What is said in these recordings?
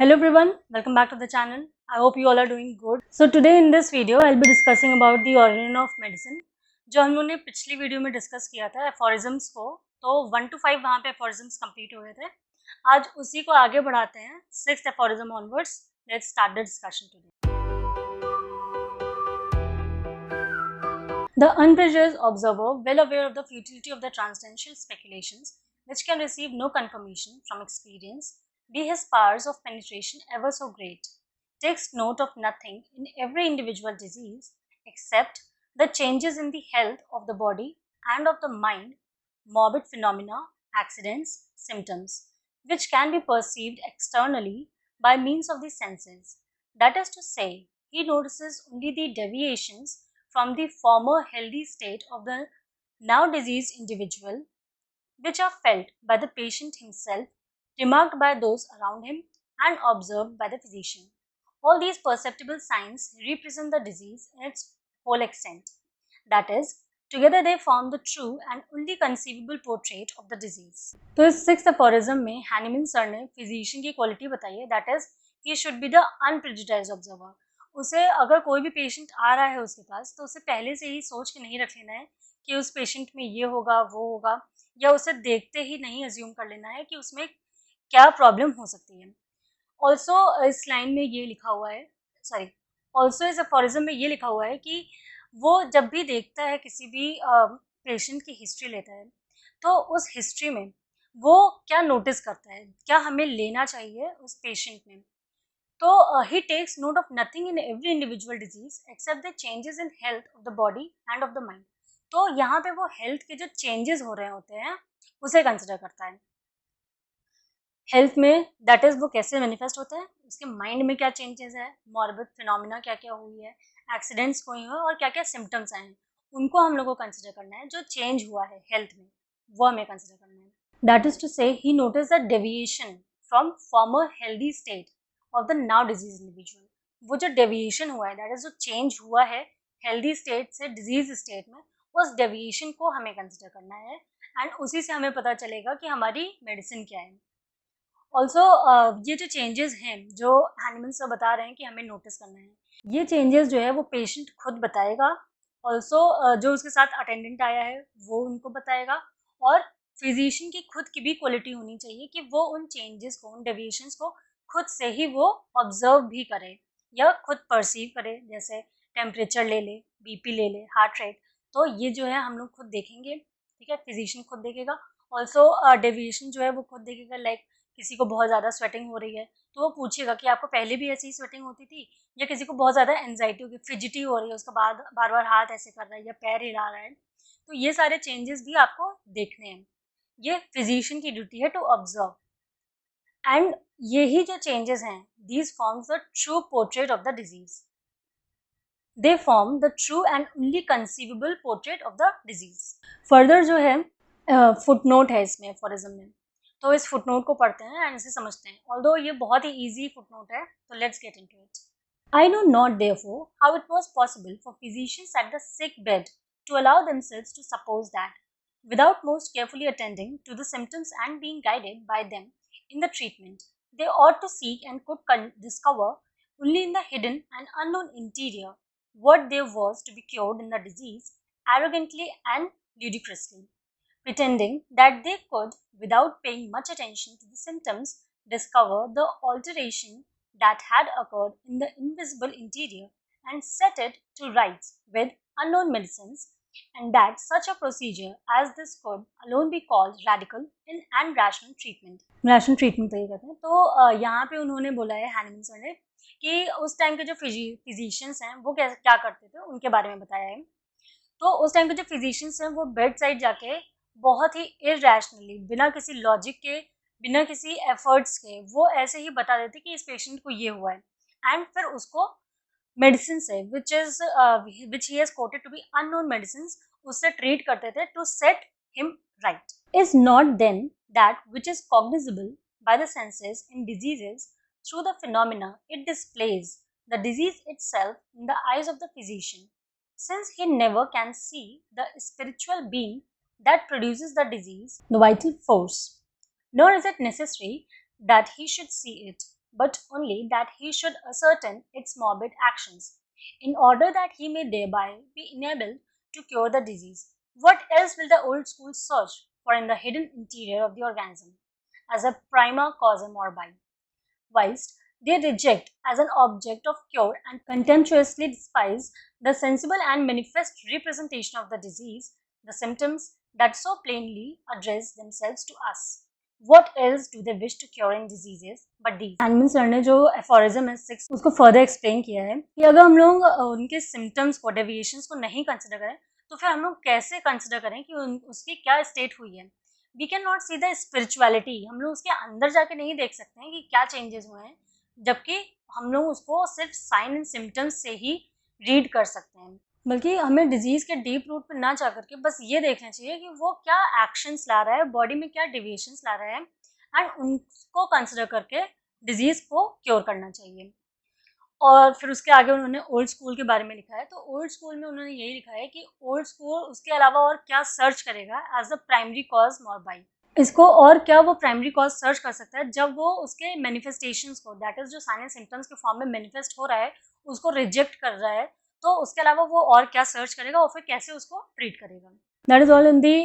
Hello everyone, welcome back to the channel. I hope you all are doing good. So today in this video I'll be discussing about the origin of medicine. जो हम लोगों ने पिछली video में discuss किया था aphorisms को, तो 1 to 5 वहाँ पे एफोरिज्म्स कंप्लीट हुए थे. आज उसी को आगे बढ़ाते हैं 6th aphorism onwards. Let's start the discussion today. The unprejudiced observer, well aware of the futility of the transcendental speculations, which can receive no confirmation from experience, be his powers of penetration ever so great, takes note of nothing in every individual disease except the changes in the health of the body and of the mind, morbid phenomena, accidents, symptoms, which can be perceived externally by means of the senses. That is to say, he notices only the deviations from the former healthy state of the now diseased individual, which are felt by the patient himself, remarked by those around him, and observed by the physician. All these perceptible signs represent the disease in its whole extent. That is, together they form the true and only conceivable portrait of the disease. तो इस 6th aphorism में Hahnemann sir ने physician की quality बताई है, that is, he should be the unprejudiced observer. उसे अगर कोई भी पेशेंट आ रहा है उसके पास, तो उसे पहले से ही सोच के नहीं रख लेना है कि उस पेशेंट में ये होगा वो होगा, या उसे देखते ही नहीं अज्यूम कर लेना है कि उसमें क्या प्रॉब्लम हो सकती है. ऑल्सो इस लाइन में ये लिखा हुआ है, ऑल्सो इस अफोरिज्म में ये लिखा हुआ है कि वो जब भी देखता है किसी भी पेशेंट की हिस्ट्री लेता है, तो उस हिस्ट्री में वो क्या नोटिस करता है, क्या हमें लेना चाहिए उस पेशेंट में. तो he takes note of nothing in every individual disease except the changes in health of the body and of the mind. तो यहाँ पे वो हेल्थ के जो चेंजेस हो रहे होते हैं उसे कंसिडर करता है. हेल्थ में दैट इज वो कैसे मैनिफेस्ट होता है, उसके माइंड में क्या चेंजेस है, मॉर्बिड फिनोमिना क्या क्या हुई है, एक्सीडेंट्स कोई हुए और क्या क्या सिम्टम्स आए हैं, उनको हम लोग को कंसिडर करना है. जो चेंज हुआ है हेल्थ में वो हमें कंसिडर करना है. That is to say he notice the deviation from former healthy state of the now disease individual. वो जो डेविएशन हुआ है, दैट इज जो चेंज हुआ है हेल्दी स्टेट से डिजीज स्टेट में, उस डेविएशन को हमें कंसिडर करना है एंड उसी से हमें पता चलेगा कि हमारी मेडिसिन क्या है. ऑल्सो ये जो चेंजेस हैं जो हैनीमन सर बता रहे हैं कि हमें नोटिस करना है, ये चेंजेस जो है वो पेशेंट खुद बताएगा. ऑल्सो जो उसके साथ अटेंडेंट आया है वो उनको बताएगा, और फिजिशियन की खुद की भी क्वालिटी होनी चाहिए कि वो उन चेंजेस को, उन डेविएशंस को खुद से ही वो ऑब्जर्व भी करे या खुद परसीव करे. जैसे टेम्परेचर ले ले, बीपी ले ले, हार्ट रेट, तो ये जो है हम लोग खुद देखेंगे. ठीक है, फिजिशियन खुद देखेगा. ऑल्सो डेविएशन जो है वो खुद देखेगा. लाइक किसी को बहुत ज़्यादा स्वेटिंग हो रही है तो वो पूछेगा कि आपको पहले भी ऐसी ही स्वेटिंग होती थी, या किसी को बहुत ज़्यादा एनजाइटी होगी, फिजिटी हो रही है, उसका बाद बार बार हाथ ऐसे कर रहा है या पैर हिला रहा है. तो ये सारे चेंजेस भी आपको देखने हैं. ये फिजिशियन की ड्यूटी है टू ऑब्जर्व. एंड यही जो चेंजेस हैं, these forms the true portrait of the disease. They form the true and only conceivable portrait of the disease. Further जो है फुटनोट है इसमें एफोरिज्म में, तो इस फुटनोट को पढ़ते हैं एंड इसे समझते हैं. ऑल्दो ये बहुत ही इजी फुटनोट है, तो let's get into it. I know not, therefore, how it was possible for physicians at the sick bed to allow themselves to suppose that, without most carefully attending to the symptoms and being guided by them in the treatment, they ought to seek and could discover only in the hidden and unknown interior what there was to be cured in the disease, arrogantly and ludicrously, pretending that they could, without paying much attention to the symptoms, discover the alteration that had occurred in the invisible interior and set it to rights with unknown medicines, and that such a procedure as this could alone be called radical and rational treatment. Rational treatment तो ये कहते हैं. तो यहाँ पे उन्होंने बोला है हैनीमन सर ने कि उस टाइम के जो फिजिशियंस हैं वो क्या करते थे उनके बारे में बताया है. तो उस टाइम के जो फिजिशियंस हैं वो बेड साइड जाके बहुत ही इरैशनली, बिना किसी लॉजिक के, बिना किसी एफर्ट्स के, वो ऐसे ही बता देते कि इस पेशेंट को ये हुआ है, एंड फिर उसको मेडिसिन से which he has quoted to be unknown medicine, उससे ट्रीट करते थे to set him right. Is not then that which is cognizable by the senses in diseases through the phenomena it displays the disease itself in the eyes of the physician, since he never can see the spiritual being that produces the disease, the vital force, nor is it necessary that he should see it, but only that he should ascertain its morbid actions, in order that he may thereby be enabled to cure the disease. What else will the old school search for in the hidden interior of the organism as a prima causa morbi, whilst they reject as an object of cure and contemptuously despise the sensible and manifest representation of the disease, the symptoms that so plainly address themselves to us. What else do they wish to cure in diseases but these? Hahnemann sir ने जो aphorism है 6 उसको further explain किया है कि अगर हम लोग उनके सिम्टम्स को, डेविएशंस को नहीं कंसिडर करें तो फिर हम लोग कैसे कंसिडर करें कि उसकी क्या स्टेट हुई है. We can not see the spirituality, हम लोग उसके अंदर जाके नहीं देख सकते हैं कि क्या चेंजेस हुए हैं, जबकि हम लोग उसको सिर्फ साइन एंड सिम्टम्स से ही रीड कर सकते हैं. बल्कि हमें डिजीज़ के डीप रूट पर ना जा करके बस ये देखना चाहिए कि वो क्या एक्शंस ला रहा है, बॉडी में क्या डिविएशंस ला रहा है, एंड उनको कंसिडर करके डिजीज़ को क्योर करना चाहिए. और फिर उसके आगे उन्होंने ओल्ड स्कूल के बारे में लिखा है. तो ओल्ड स्कूल में उन्होंने यही लिखा है कि ओल्ड स्कूल उसके अलावा और क्या सर्च करेगा एज अ प्राइमरी कॉज मोरबाई. इसको और क्या वो प्राइमरी कॉज सर्च कर सकता है जब वो उसके मैनिफेस्टेशंस को, दैट इज जो साइन एंड सिम्टम्स के फॉर्म में मैनिफेस्ट हो रहा है, उसको रिजेक्ट कर रहा है, तो उसके अलावा वो और क्या सर्च करेगा और फिर कैसे उसको ट्रीट करेगा. That is all in the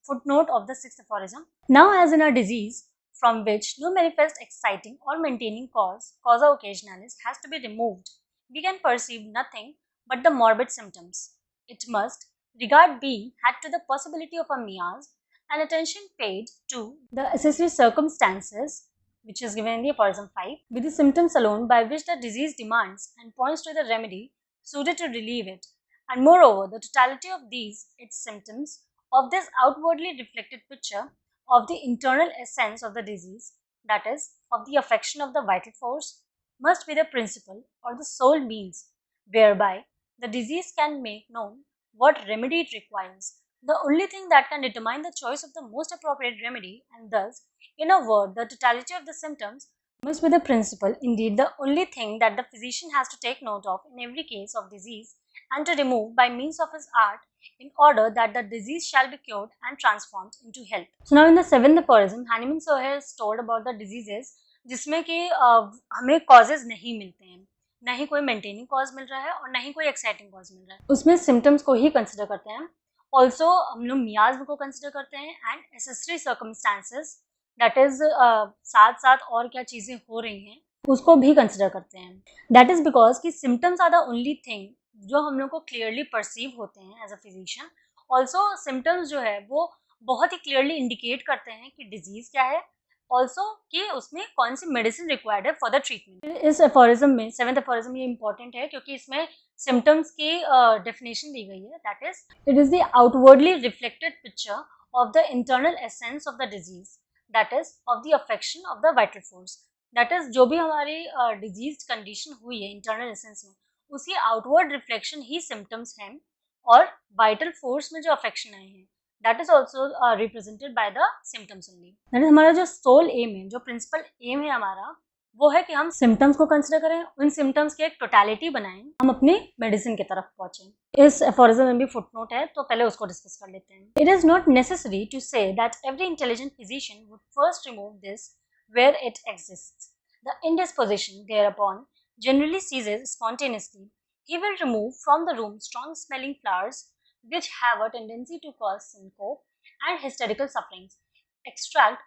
footnote of the sixth aphorism. Now, as in a disease from which no manifest exciting or maintaining causa occasionalis has to be removed, we can perceive nothing but the morbid symptoms. It must regard being had to the possibility of a miasm and attention paid to the accessory circumstances, which is given in the aphorism 5, with the symptoms alone by which the disease demands and points to the remedy suited to relieve it. And moreover, the totality of these, its symptoms, of this outwardly reflected picture of the internal essence of the disease, that is, of the affection of the vital force, must be the principle or the sole means whereby the disease can make known what remedy it requires, the only thing that can determine the choice of the most appropriate remedy, and thus, in a word, the totality of the symptoms must be the principle, indeed the only thing that the physician has to take note of in every case of disease and to remove by means of his art, in order that the disease shall be cured and transformed into health. So now in the seventh aphorism, Hahnemann sir has told about the diseases जिसमें कि हमें causes नहीं मिलते हैं, ना ही कोई maintaining cause मिल रहा है और ना ही कोई एक्साइटिंग कॉज मिल रहा है. उसमें सिम्टम्स को ही कंसिडर करते हैं. ऑल्सो हम लोग मियाज्म को कंसिडर करते हैं and accessory circumstances, that is साथ साथ और क्या चीज़ें हो रही हैं उसको भी कंसिडर करते हैं. दैट इज बिकॉज कि symptoms are the only thing जो हम लोग को क्लियरली परसीव होते हैं as a physician. Also symptoms जो है वो बहुत ही क्लियरली इंडिकेट करते हैं कि डिजीज़ क्या है, ऑल्सो कि उसमें कौन सी मेडिसिन रिक्वायर्ड है फॉर द ट्रीटमेंट. इस एफोरिज्म में, सेवेंथ एफोरिज्म, ये इंपॉर्टेंट है क्योंकि इसमें सिम्टम्स की डेफिनेशन दी गई है. That is, it is the outwardly reflected picture of the internal essence of the disease, that is of the affection of the vital force. That is जो भी हमारी डिजीज कंडीशन हुई है इंटरनल एसेंस में, उसकी outward reflection ही symptoms हैं, और vital force में जो अफेक्शन आए हैं that is also represented by the symptoms only. That is हमारा जो सोल एम है, जो प्रिंसिपल एम है हमारा, वो है कि हम सिम्टम्स को कंसिडर करें, उन सिम्टम्स की एक टोटलिटी बनाएं, हम अपनी मेडिसिन की तरफ पहुंचें. इस एफोरिज्म में भी फुटनोट है, तो पहले उसको डिस्कस कर लेते हैं. It is not necessary to say that every intelligent physician would first remove this where it exists. The indisposition thereupon generally ceases spontaneously. He will remove from the room strong smelling flowers which have a tendency to cause syncope and hysterical sufferings. Extract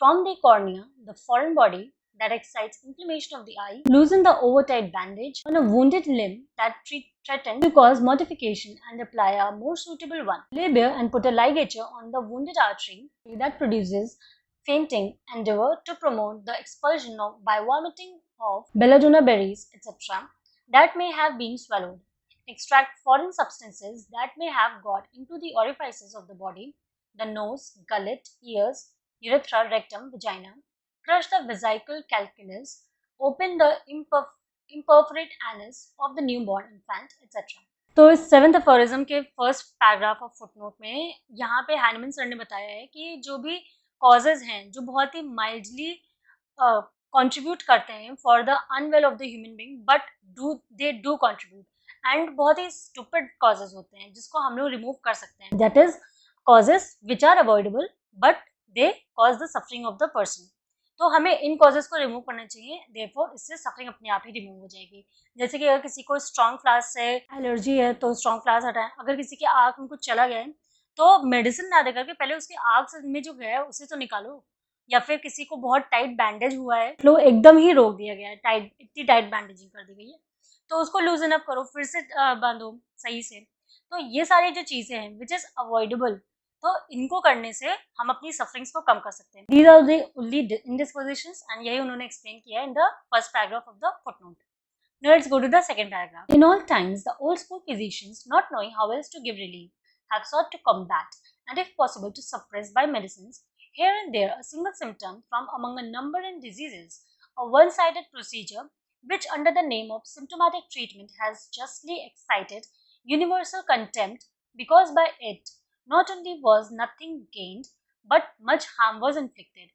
from the cornea the foreign body that excites inflammation of the eye. Loosen the overtight bandage on a wounded limb that threatens to cause mortification and apply a more suitable one. Lay bare and put a ligature on the wounded artery that produces fainting. Endeavor to promote the expulsion of by vomiting of belladonna berries, etc., that may have been swallowed. Extract foreign substances that may have got into the orifices of the body, the nose, gullet, ears, urethra, rectum, vagina. Crush the vesical calculus, open the imperforate anus of the newborn infant, etc. तो इस seventh aphorism के first paragraph of footnote में यहाँ पे Hahnemann sir ने बताया है कि जो भी कॉजेज हैं जो बहुत ही माइल्डली कंट्रीब्यूट करते हैं for the unwell of the human being, but they do contribute, and बहुत ही स्टूपिड कॉजेज होते हैं जिसको हम लोग रिमूव कर सकते हैं. That is causes which are avoidable but they cause the suffering of the person. तो हमें इन कॉजेज को रिमूव करना चाहिए, देयरफॉर इससे सफरिंग अपने आप ही रिमूव हो जाएगी। जैसे कि अगर किसी को स्ट्रॉन्ग फ्लास से एलर्जी है तो स्ट्रॉन्ग फ्लास हटाएं, अगर किसी की आँख में कुछ चला गया है तो मेडिसिन ना देकर के पहले उसकी आँख में जो गया है उसे तो निकालो, या फिर किसी को बहुत टाइट बैंडेज हुआ है, फ्लो एकदम ही रोक दिया गया है, टाइट इतनी टाइट बैंडेजिंग कर दी गई है, तो उसको लूजन अप करो, फिर से बांधो सही से। तो ये सारी जो चीज़ें हैं विच इज़ अवॉइडेबल, तो इनको करने से हम अपनी सफरिंग्स को कम कर सकते हैं। These are the only indispositions and यही उन्होंने एक्सप्लेन किया है in the first paragraph of the footnote. Now let's go to the second paragraph. In all times, the old school physicians, not knowing how else to give relief, have sought to combat and, if possible, to suppress by medicines here and there a single symptom from among a number of diseases, a one-sided procedure which, under the name of symptomatic treatment, has justly excited universal contempt, because by it not only was nothing gained, but much harm was inflicted.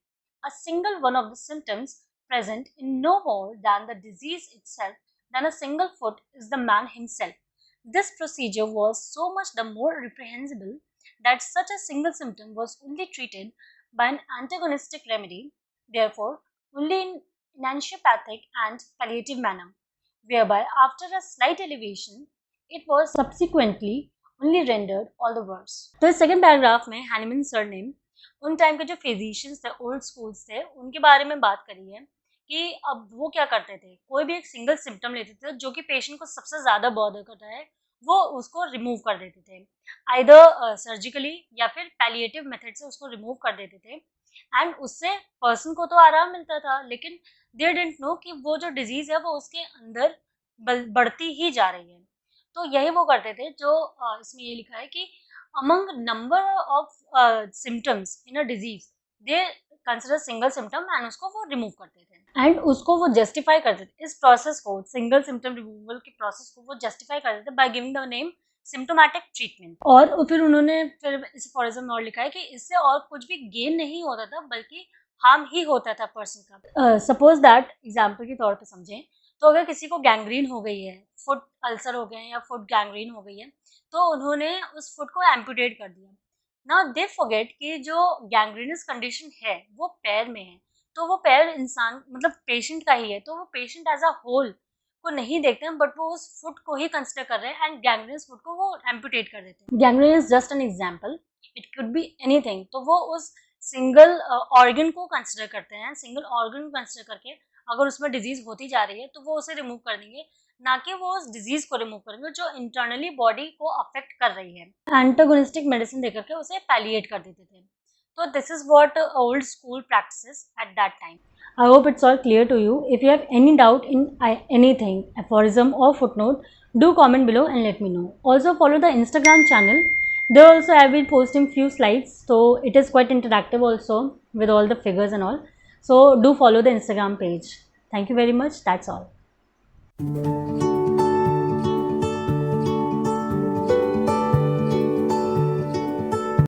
A single one of the symptoms present in no more than the disease itself than a single foot is the man himself. This procedure was so much the more reprehensible that such a single symptom was only treated by an antagonistic remedy, therefore only in naturopathic and palliative manner, whereby after a slight elevation it was subsequently only rendered all the worse. तो इस second paragraph में हैनिमन sir ने उन time के जो physicians थे, old schools थे, उनके बारे में बात करी है कि अब वो क्या करते थे, कोई भी एक सिंगल सिम्टम लेते थे जो कि पेशेंट को सबसे ज़्यादा बॉदर करता है, वो उसको रिमूव कर देते थे, आइदर सर्जिकली या फिर पैलिएटिव मेथड से उसको रिमूव कर देते थे, एंड उससे पर्सन को तो आराम मिलता था, लेकिन दे डिडंट नो कि वो जो डिजीज़ है वो उसके अंदर बढ़ती ही जा रही है। तो यही वो करते थे जो इसमें ये लिखा है कि among number of symptoms in a disease they consider single symptom and उसको वो रिमूव करते थे, एंड उसको वो जस्टिफाई करते थे, इस प्रोसेस को, सिंगल सिम्टम रिमूवल के प्रोसेस को वो जस्टिफाई करते थे by giving the name symptomatic treatment. और फिर उन्होंने फिर इस फॉरिज्म और लिखा है कि इससे और कुछ भी गेन नहीं होता था बल्कि हार्म ही होता था पर्सन का। सपोज दैट एग्जाम्पल के तौर पे समझें तो अगर किसी को गैंग्रीन हो गई है, फुट अल्सर हो गए हैं या फुट गैंग्रीन हो गई है, तो उन्होंने उस फुट को एम्पुटेट कर दिया। नाउ दे फॉरगेट कि जो गैंग्रीनस कंडीशन है वो पैर में है, तो वो पैर इंसान मतलब पेशेंट का ही है, तो वो पेशेंट एज अ होल को नहीं देखते हैं, बट वो उस फुट को ही कंसिडर कर रहे हैं एंड गैंग्रीनस फुट को वो एम्पुटेट कर देते हैं। Gangrene is just an example, it could be anything, तो वो उस सिंगल ऑर्गन को कंसिडर करते हैं, सिंगल ऑर्गन को कंसिडर करके अगर उसमें डिजीज होती जा रही है तो वो उसे रिमूव कर देंगे, ना कि वो उस डिजीज को रिमूव करेंगे जो इंटरनली बॉडी को अफेक्ट कर रही है। एंटागोनिस्टिक मेडिसिन देकर के उसे पैलिएट कर देते थे। तो this is what old school practices at that time. I hope it's all clear to you. If you have any doubt in anything, aphorism or footnote, do comment below and let me know. Also follow the Instagram channel. There also I have been posting few slides, so it is quite interactive also with all the figures and all. So do follow the Instagram page. Thank you very much. That's all.